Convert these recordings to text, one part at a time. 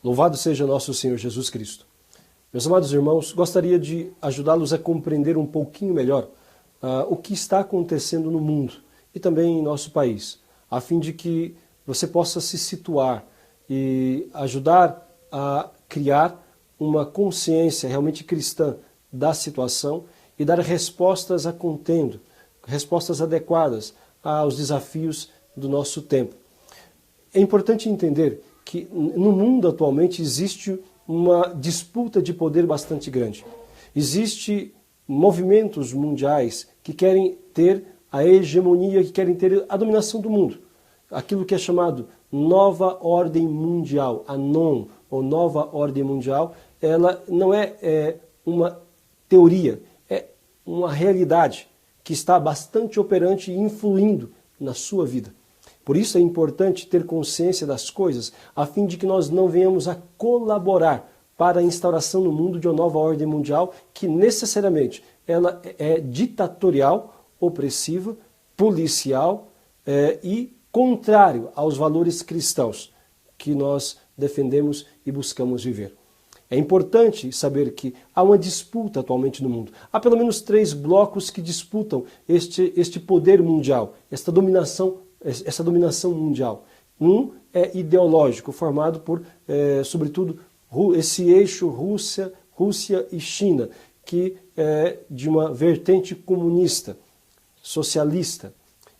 Louvado seja nosso Senhor Jesus Cristo. Meus amados irmãos, gostaria de ajudá-los a compreender um pouquinho melhor o que está acontecendo no mundo e também em nosso país, a fim de que você possa se situar e ajudar a criar uma consciência realmente cristã da situação e dar respostas a contendo, respostas adequadas aos desafios do nosso tempo. É importante entender que no mundo atualmente existe uma disputa de poder bastante grande. Existem movimentos mundiais que querem ter a hegemonia, que querem ter a dominação do mundo. Aquilo que é chamado Nova Ordem Mundial, a NOM, ou Nova Ordem Mundial, ela não é uma teoria, é uma realidade que está bastante operante e influindo na sua vida. Por isso é importante ter consciência das coisas, a fim de que nós não venhamos a colaborar para a instauração no mundo de uma nova ordem mundial que necessariamente ela é ditatorial, opressiva, policial e contrário aos valores cristãos que nós defendemos e buscamos viver. É importante saber que há uma disputa atualmente no mundo. Há pelo menos 3 blocos que disputam este poder mundial, essa dominação mundial. Um é ideológico, formado por, sobretudo, esse eixo Rússia e China, que é de uma vertente comunista, socialista.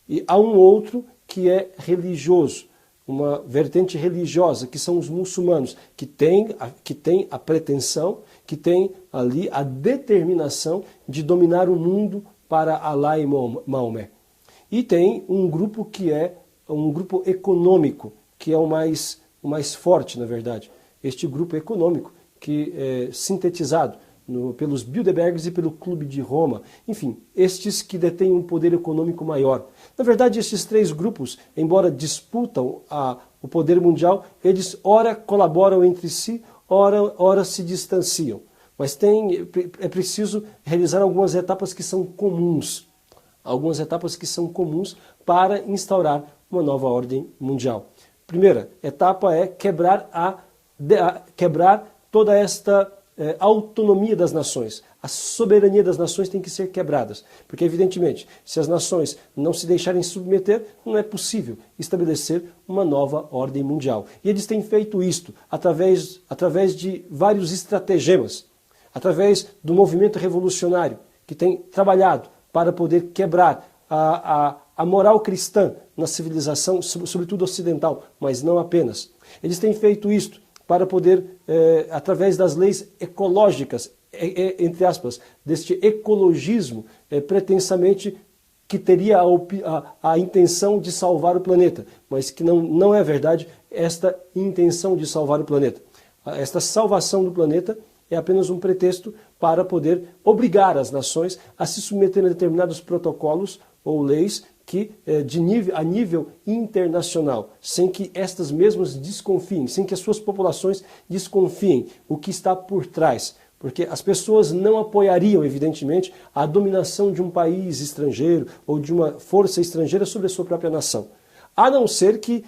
E há um outro que é religioso, uma vertente religiosa, que são os muçulmanos, que tem a pretensão, que tem ali a determinação de dominar o mundo para Alá e Maomé. E tem um grupo que é um grupo econômico, que é o mais forte, na verdade. Este grupo econômico, que é sintetizado pelos Bilderbergs e pelo Clube de Roma. Enfim, estes que detêm um poder econômico maior. Na verdade, estes 3 grupos, embora disputam o poder mundial, eles ora colaboram entre si, ora se distanciam. Mas é preciso realizar algumas etapas que são comuns. Algumas etapas que são comuns para instaurar uma nova ordem mundial. Primeira etapa é quebrar toda esta autonomia das nações. A soberania das nações tem que ser quebradas. Porque, evidentemente, se as nações não se deixarem submeter, não é possível estabelecer uma nova ordem mundial. E eles têm feito isto através de vários estratagemas, através do movimento revolucionário, que tem trabalhado para poder quebrar a moral cristã na civilização, sobretudo ocidental, mas não apenas. Eles têm feito isto para poder, através das leis ecológicas, entre aspas, deste ecologismo, pretensamente que teria a intenção de salvar o planeta, mas que não é verdade esta intenção de salvar o planeta. Esta salvação do planeta é apenas um pretexto para poder obrigar as nações a se submeterem a determinados protocolos ou leis que a nível internacional, sem que estas mesmas desconfiem, sem que as suas populações desconfiem o que está por trás. Porque as pessoas não apoiariam, evidentemente, a dominação de um país estrangeiro ou de uma força estrangeira sobre a sua própria nação. A não ser que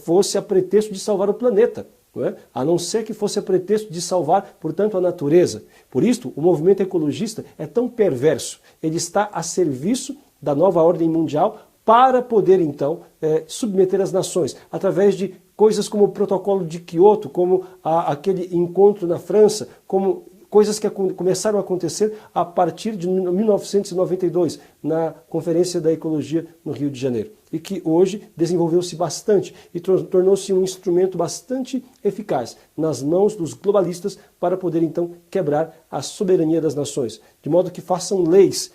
fosse a pretexto de salvar o planeta. Não é? A não ser que fosse a pretexto de salvar, portanto, a natureza. Por isso, o movimento ecologista é tão perverso. Ele está a serviço da nova ordem mundial para poder, então, submeter as nações, através de coisas como o protocolo de Kyoto, como aquele encontro na França, como coisas que começaram a acontecer a partir de 1992, na Conferência da Ecologia no Rio de Janeiro. E que hoje desenvolveu-se bastante e tornou-se um instrumento bastante eficaz nas mãos dos globalistas para poder, então, quebrar a soberania das nações. De modo que façam leis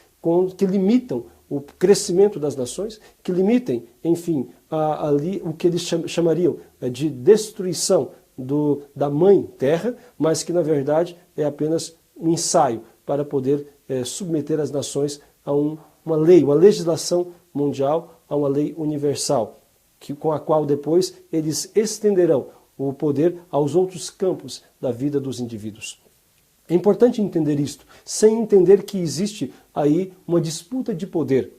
que limitam o crescimento das nações, que limitem, enfim, ali o que eles chamariam de destruição da mãe terra, mas que na verdade é apenas um ensaio para poder submeter as nações a uma lei, uma legislação mundial, a uma lei universal, com a qual depois eles estenderão o poder aos outros campos da vida dos indivíduos. É importante entender isto, sem entender que existe aí uma disputa de poder,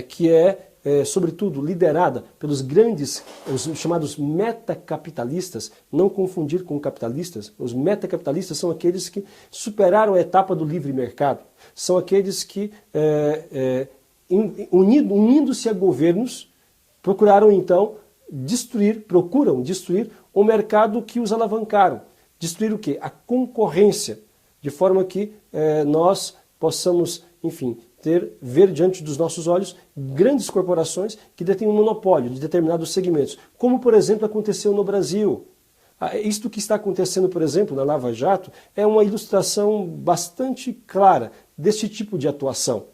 que é sobretudo, liderada pelos grandes, os chamados metacapitalistas, não confundir com capitalistas. Os metacapitalistas são aqueles que superaram a etapa do livre mercado. São aqueles que, unindo-se a governos, procuram destruir o mercado que os alavancaram. Destruir o quê? A concorrência, de forma que nós possamos, enfim, ver diante dos nossos olhos grandes corporações que detêm um monopólio de determinados segmentos, como, por exemplo, aconteceu no Brasil. Isto que está acontecendo, por exemplo, na Lava Jato, é uma ilustração bastante clara deste tipo de atuação.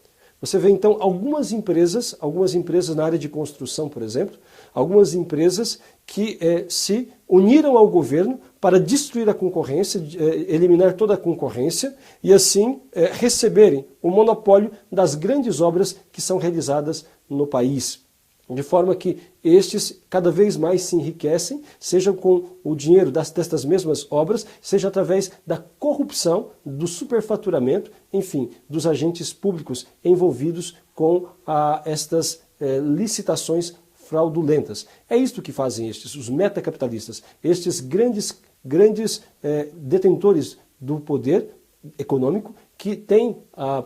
Você vê, então, algumas empresas na área de construção, por exemplo, algumas empresas que se uniram ao governo para destruir a concorrência, eliminar toda a concorrência e, assim, receberem o monopólio das grandes obras que são realizadas no país. De forma que estes cada vez mais se enriquecem, seja com o dinheiro destas mesmas obras, seja através da corrupção, do superfaturamento, enfim, dos agentes públicos envolvidos com estas licitações fraudulentas. É isto que fazem os metacapitalistas, estes grandes detentores do poder econômico que têm,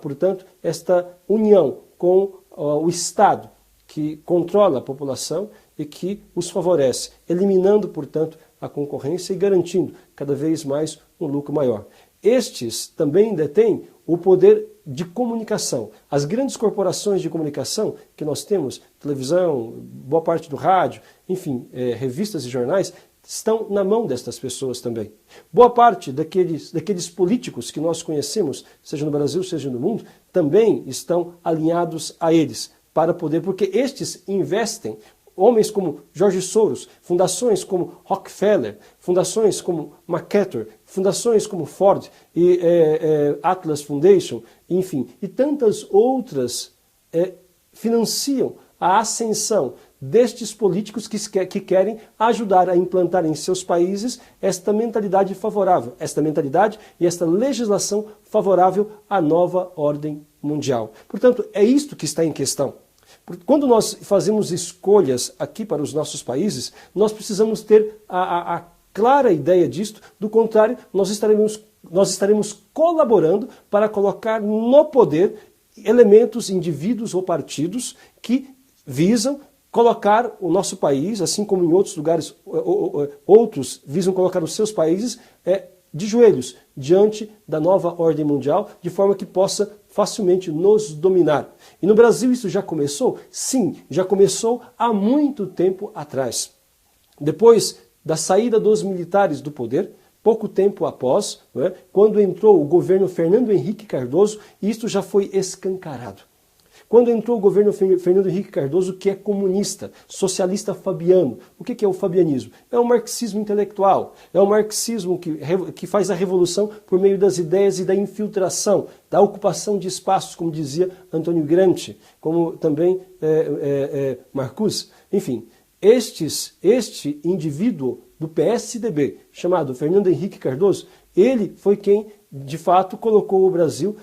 portanto, esta união com o Estado, que controla a população e que os favorece, eliminando, portanto, a concorrência e garantindo cada vez mais um lucro maior. Estes também detêm o poder de comunicação. As grandes corporações de comunicação que nós temos, televisão, boa parte do rádio, enfim, revistas e jornais, estão na mão destas pessoas também. Boa parte daqueles políticos que nós conhecemos, seja no Brasil, seja no mundo, também estão alinhados a eles, para poder, porque estes investem, homens como George Soros, fundações como Rockefeller, fundações como MacArthur, fundações como Ford e Atlas Foundation, enfim, e tantas outras financiam a ascensão destes políticos que querem ajudar a implantar em seus países esta mentalidade favorável, esta mentalidade e esta legislação favorável à nova ordem mundial. Portanto, é isto que está em questão. Quando nós fazemos escolhas aqui para os nossos países, nós precisamos ter a clara ideia disto, do contrário, nós estaremos colaborando para colocar no poder elementos, indivíduos ou partidos que visam colocar o nosso país, assim como em outros lugares, outros visam colocar os seus países de joelhos diante da nova ordem mundial, de forma que possa facilmente nos dominar. E no Brasil isso já começou? Sim, já começou há muito tempo atrás. Depois da saída dos militares do poder, pouco tempo após, quando entrou o governo Fernando Henrique Cardoso, isto já foi escancarado. Quando entrou o governo Fernando Henrique Cardoso, que é comunista, socialista fabiano. O que é o fabianismo? É o marxismo intelectual, é o marxismo que faz a revolução por meio das ideias e da infiltração, da ocupação de espaços, como dizia Antônio Gramsci, como também Marcuse. Enfim, este indivíduo do PSDB, chamado Fernando Henrique Cardoso, ele foi quem, de fato, colocou o Brasil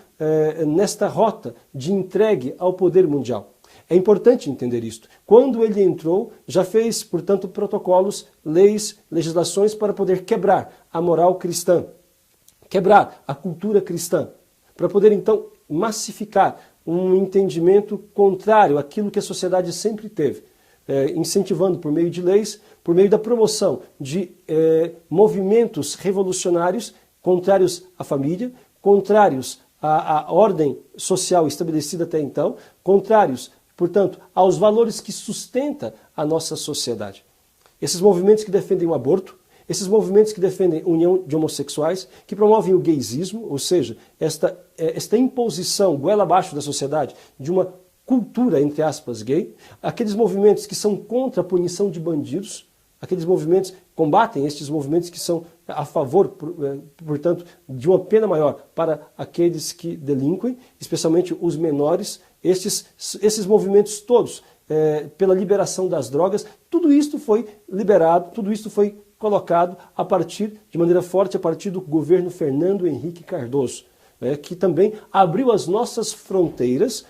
nesta rota de entregue ao poder mundial. É importante entender isto. Quando ele entrou, já fez, portanto, protocolos, leis, legislações para poder quebrar a moral cristã, quebrar a cultura cristã, para poder, então, massificar um entendimento contrário àquilo que a sociedade sempre teve, incentivando por meio de leis, por meio da promoção de movimentos revolucionários contrários à família, contrários à ordem social estabelecida até então, contrários, portanto, aos valores que sustenta a nossa sociedade. Esses movimentos que defendem o aborto, esses movimentos que defendem a união de homossexuais, que promovem o gaysismo, ou seja, esta imposição goela abaixo da sociedade de uma cultura, entre aspas, gay, aqueles movimentos que são contra a punição de bandidos, aqueles movimentos combatem estes movimentos que são a favor, portanto, de uma pena maior para aqueles que delinquem, especialmente os menores, esses movimentos todos, pela liberação das drogas, tudo isto foi liberado, tudo isto foi colocado de maneira forte a partir do governo Fernando Henrique Cardoso, que também abriu as nossas fronteiras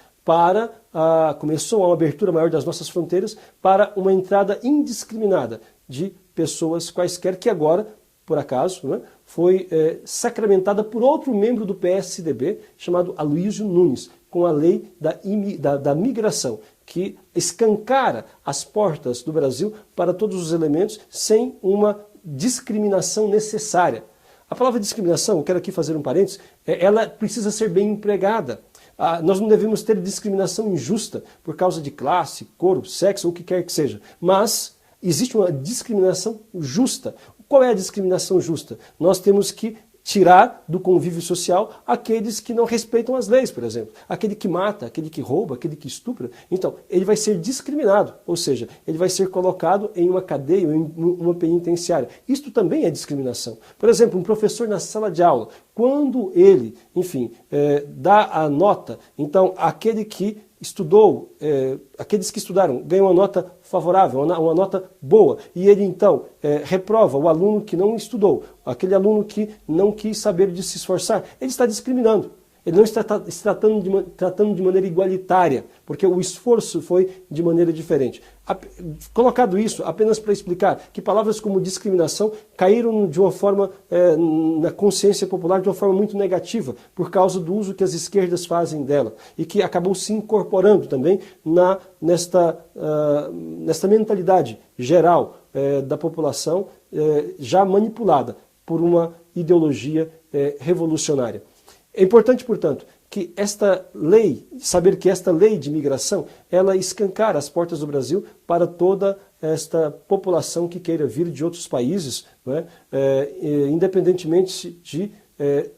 começou uma abertura maior das nossas fronteiras para uma entrada indiscriminada de pessoas quaisquer que agora, por acaso, né, foi sacramentada por outro membro do PSDB, chamado Aloysio Nunes, com a lei da migração, que escancara as portas do Brasil para todos os elementos sem uma discriminação necessária. A palavra discriminação, eu quero aqui fazer um parênteses, ela precisa ser bem empregada. Nós não devemos ter discriminação injusta por causa de classe, cor, sexo ou o que quer que seja, mas existe uma discriminação justa. Qual é a discriminação justa? Nós temos que tirar do convívio social aqueles que não respeitam as leis, por exemplo. Aquele que mata, aquele que rouba, aquele que estupra. Então, ele vai ser discriminado, ou seja, ele vai ser colocado em uma cadeia, em uma penitenciária. Isto também é discriminação. Por exemplo, um professor na sala de aula, quando ele, enfim, dá a nota, então aquele que estudou, aqueles que estudaram ganham uma nota favorável, uma nota boa, e ele então reprova o aluno que não estudou, aquele aluno que não quis saber de se esforçar, ele está discriminando. Ele não está tratando de maneira igualitária, porque o esforço foi de maneira diferente. Colocado isso, apenas para explicar que palavras como discriminação caíram de uma forma, na consciência popular, de uma forma muito negativa, por causa do uso que as esquerdas fazem dela, e que acabou se incorporando também nesta mentalidade geral da população, já manipulada por uma ideologia revolucionária. É importante, portanto, que esta lei, saber que esta lei de imigração, ela escancara as portas do Brasil para toda esta população que queira vir de outros países, não é? Independentemente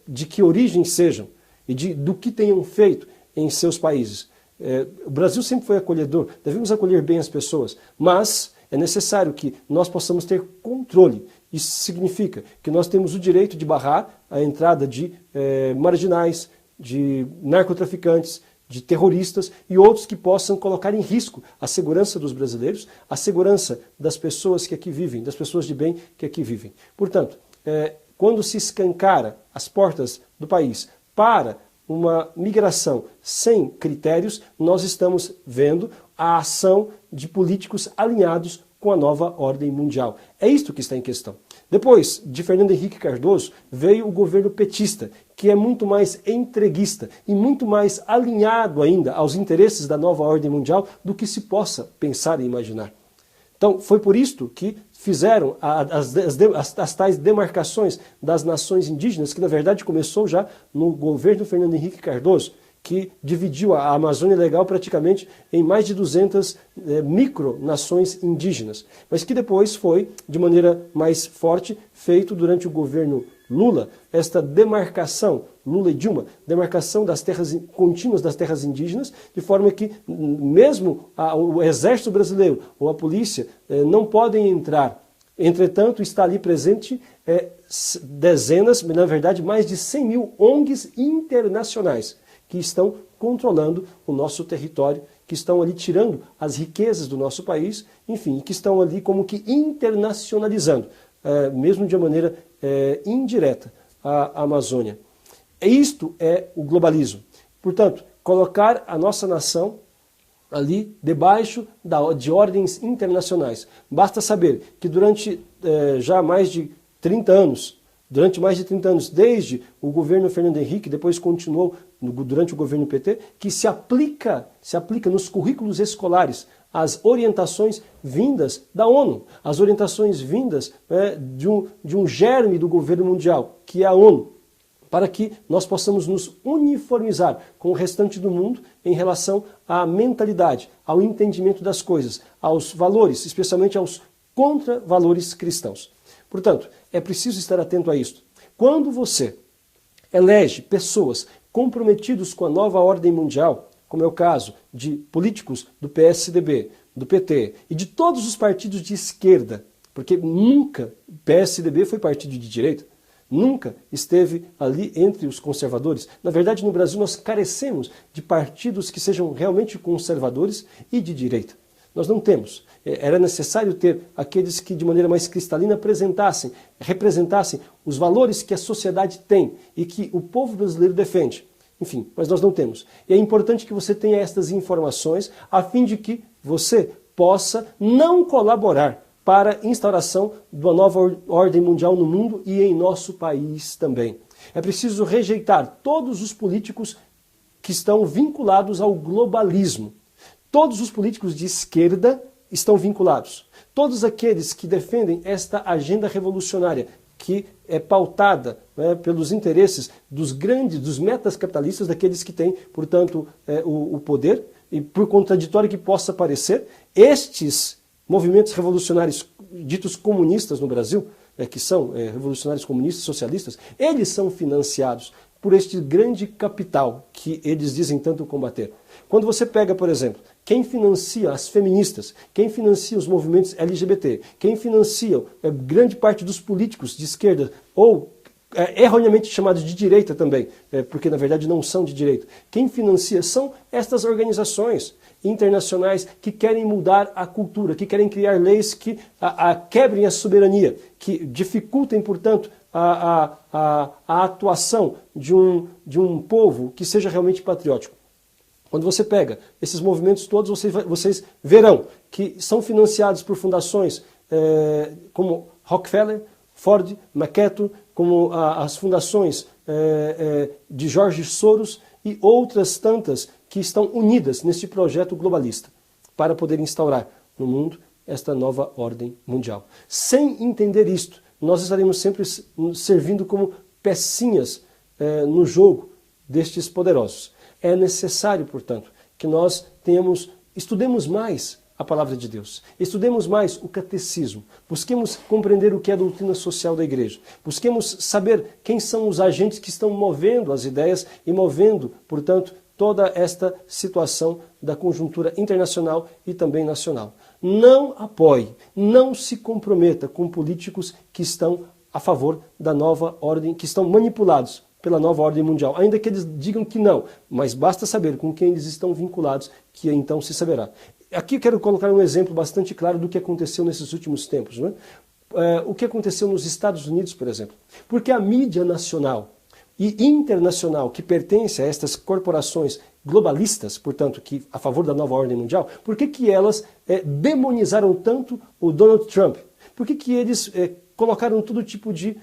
de que origem sejam e do que tenham feito em seus países. O Brasil sempre foi acolhedor, devemos acolher bem as pessoas, mas é necessário que nós possamos ter controle. Isso significa que nós temos o direito de barrar a entrada de marginais, de narcotraficantes, de terroristas e outros que possam colocar em risco a segurança dos brasileiros, a segurança das pessoas que aqui vivem, das pessoas de bem que aqui vivem. Portanto, quando se escancara as portas do país para uma migração sem critérios, nós estamos vendo a ação de políticos alinhados com a nova ordem mundial. É isto que está em questão. Depois de Fernando Henrique Cardoso, veio o governo petista, que é muito mais entreguista e muito mais alinhado ainda aos interesses da nova ordem mundial do que se possa pensar e imaginar. Então, foi por isto que fizeram as tais demarcações das nações indígenas, que na verdade começou já no governo Fernando Henrique Cardoso, que dividiu a Amazônia Legal praticamente em mais de 200 micronações indígenas, mas que depois foi, de maneira mais forte, feito durante o governo Lula, esta demarcação, Lula e Dilma, demarcação das terras contínuas das terras indígenas, de forma que mesmo o exército brasileiro ou a polícia não podem entrar. Entretanto, está ali presente dezenas, na verdade mais de 100 mil ONGs internacionais, que estão controlando o nosso território, que estão ali tirando as riquezas do nosso país, enfim, que estão ali como que internacionalizando, mesmo de uma maneira indireta, a Amazônia. Isto é o globalismo. Portanto, colocar a nossa nação ali debaixo de ordens internacionais. Basta saber que durante já mais de 30 anos, desde o governo Fernando Henrique, depois continuou durante o governo PT, que se aplica nos currículos escolares as orientações vindas da ONU, as orientações vindas de um germe do governo mundial, que é a ONU, para que nós possamos nos uniformizar com o restante do mundo em relação à mentalidade, ao entendimento das coisas, aos valores, especialmente aos contra-valores cristãos. Portanto, é preciso estar atento a isto. Quando você elege pessoas comprometidas com a nova ordem mundial, como é o caso de políticos do PSDB, do PT e de todos os partidos de esquerda, porque nunca o PSDB foi partido de direita, nunca esteve ali entre os conservadores. Na verdade, no Brasil nós carecemos de partidos que sejam realmente conservadores e de direita. Nós não temos. Era necessário ter aqueles que de maneira mais cristalina representassem os valores que a sociedade tem e que o povo brasileiro defende. enfim, mas nós não temos. E é importante que você tenha estas informações a fim de que você possa não colaborar para a instauração de uma nova ordem mundial no mundo e em nosso país também. É preciso rejeitar todos os políticos que estão vinculados ao globalismo. Todos os políticos de esquerda estão vinculados. Todos aqueles que defendem esta agenda revolucionária, que é pautada, né, pelos interesses dos grandes, dos metas capitalistas, daqueles que têm, portanto, o poder, e por contraditório que possa parecer, estes movimentos revolucionários ditos comunistas no Brasil, que são revolucionários comunistas, socialistas, eles são financiados por este grande capital que eles dizem tanto combater. Quando você pega, por exemplo, quem financia as feministas, quem financia os movimentos LGBT, quem financia grande parte dos políticos de esquerda, ou erroneamente chamados de direita também, porque na verdade não são de direita, quem financia são estas organizações internacionais que querem mudar a cultura, que querem criar leis que quebrem a soberania, que dificultem, portanto, a atuação de um povo que seja realmente patriótico. Quando você pega esses movimentos todos, vocês verão que são financiados por fundações como Rockefeller, Ford, McCarthy, como as fundações de George Soros e outras tantas que estão unidas neste projeto globalista para poder instaurar no mundo esta nova ordem mundial. Sem entender isto, nós estaremos sempre servindo como pecinhas no jogo destes poderosos. É necessário, portanto, que nós estudemos mais a palavra de Deus, estudemos mais o catecismo, busquemos compreender o que é a doutrina social da igreja, busquemos saber quem são os agentes que estão movendo as ideias e movendo, portanto, toda esta situação da conjuntura internacional e também nacional. Não apoie, não se comprometa com políticos que estão a favor da nova ordem, que estão manipulados pela nova ordem mundial, ainda que eles digam que não, mas basta saber com quem eles estão vinculados, que então se saberá. Aqui eu quero colocar um exemplo bastante claro do que aconteceu nesses últimos tempos, né? O que aconteceu nos Estados Unidos, por exemplo. Porque a mídia nacional e internacional que pertence a estas corporações globalistas, portanto, que a favor da nova ordem mundial, por que elas demonizaram tanto o Donald Trump? Por que eles colocaram todo tipo de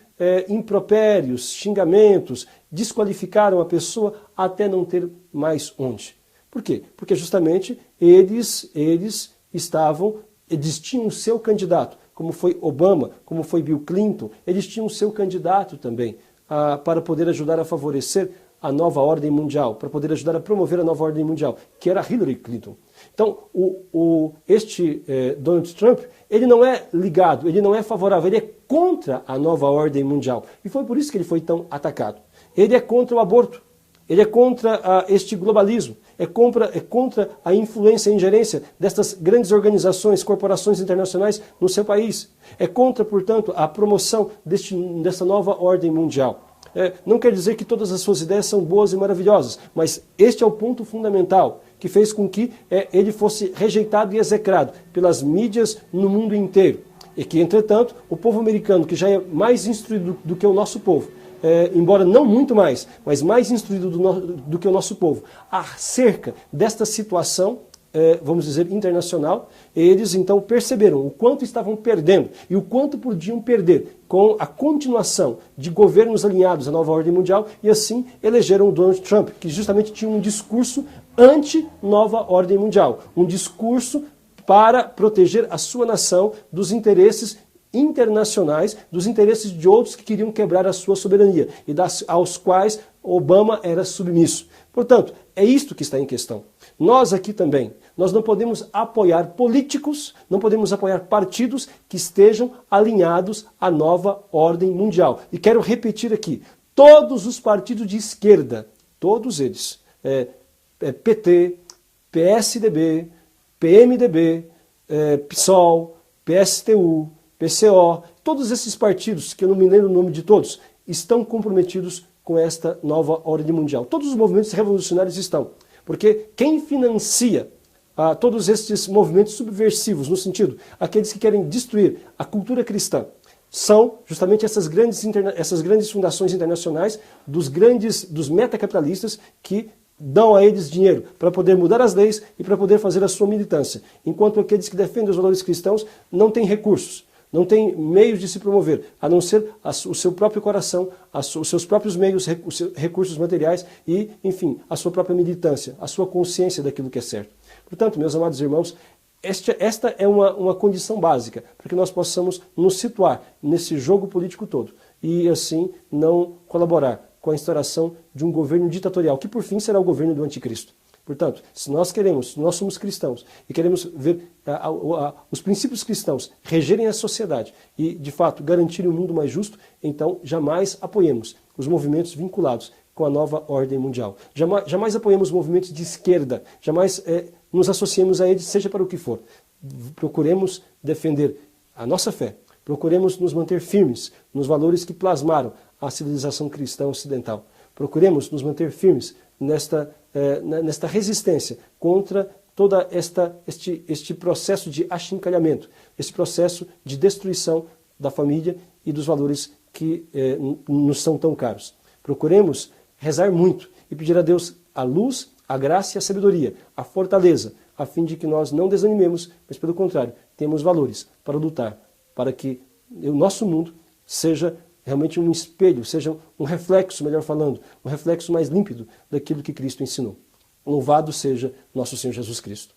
impropérios, xingamentos, desqualificaram a pessoa até não ter mais onde? Por quê? Porque justamente eles tinham o seu candidato, como foi Obama, como foi Bill Clinton, eles tinham o seu candidato também para poder ajudar a favorecer a nova ordem mundial, para poder ajudar a promover a nova ordem mundial, que era Hillary Clinton. Então, este Donald Trump, ele não é ligado, ele não é favorável, ele é contra a nova ordem mundial. E foi por isso que ele foi tão atacado. Ele é contra o aborto, ele é contra este globalismo, é contra a influência e ingerência destas grandes organizações, corporações internacionais no seu país. É contra, portanto, a promoção dessa nova ordem mundial. Não quer dizer que todas as suas ideias são boas e maravilhosas, mas este é o ponto fundamental que fez com que ele fosse rejeitado e execrado pelas mídias no mundo inteiro. E que, entretanto, o povo americano, que já é mais instruído do que o nosso povo, embora não muito mais, mas mais instruído do que o nosso povo, acerca desta situação, vamos dizer, internacional, eles então perceberam o quanto estavam perdendo e o quanto podiam perder com a continuação de governos alinhados à nova ordem mundial e assim elegeram o Donald Trump, que justamente tinha um discurso anti-nova ordem mundial, um discurso para proteger a sua nação dos interesses internacionais, dos interesses de outros que queriam quebrar a sua soberania e aos quais Obama era submisso. Portanto, é isto que está em questão. Nós aqui também, nós não podemos apoiar políticos, não podemos apoiar partidos que estejam alinhados à nova ordem mundial. E quero repetir aqui, todos os partidos de esquerda, todos eles, PT, PSDB, PMDB, PSOL, PSTU, PCO, todos esses partidos, que eu não me lembro o nome de todos, estão comprometidos com esta nova ordem mundial. Todos os movimentos revolucionários estão. Porque quem financia todos estes movimentos subversivos, no sentido, aqueles que querem destruir a cultura cristã, são justamente essas grandes fundações internacionais dos metacapitalistas que dão a eles dinheiro para poder mudar as leis e para poder fazer a sua militância. Enquanto aqueles que defendem os valores cristãos não têm recursos, não têm meios de se promover, a não ser o seu próprio coração, os seus próprios meios, os seus recursos materiais e, enfim, a sua própria militância, a sua consciência daquilo que é certo. Portanto, meus amados irmãos, esta é uma condição básica para que nós possamos nos situar nesse jogo político todo e, assim, não colaborar com a instauração de um governo ditatorial, que por fim será o governo do anticristo. Portanto, se nós somos cristãos e queremos ver os princípios cristãos regerem a sociedade e, de fato, garantirem um mundo mais justo, então jamais apoiemos os movimentos vinculados com a nova ordem mundial. Jamais apoiemos movimentos de esquerda, jamais nos associemos a eles, seja para o que for. Procuremos defender a nossa fé, procuremos nos manter firmes nos valores que plasmaram a civilização cristã ocidental. Procuremos nos manter firmes nesta resistência contra todo este processo de achincalhamento, este processo de destruição da família e dos valores que nos são tão caros. Procuremos rezar muito e pedir a Deus a luz, a graça e a sabedoria, a fortaleza, a fim de que nós não desanimemos, mas pelo contrário, temos valores para lutar, para que o nosso mundo seja realmente um espelho, seja um reflexo, melhor falando, um reflexo mais límpido daquilo que Cristo ensinou. Louvado seja nosso Senhor Jesus Cristo.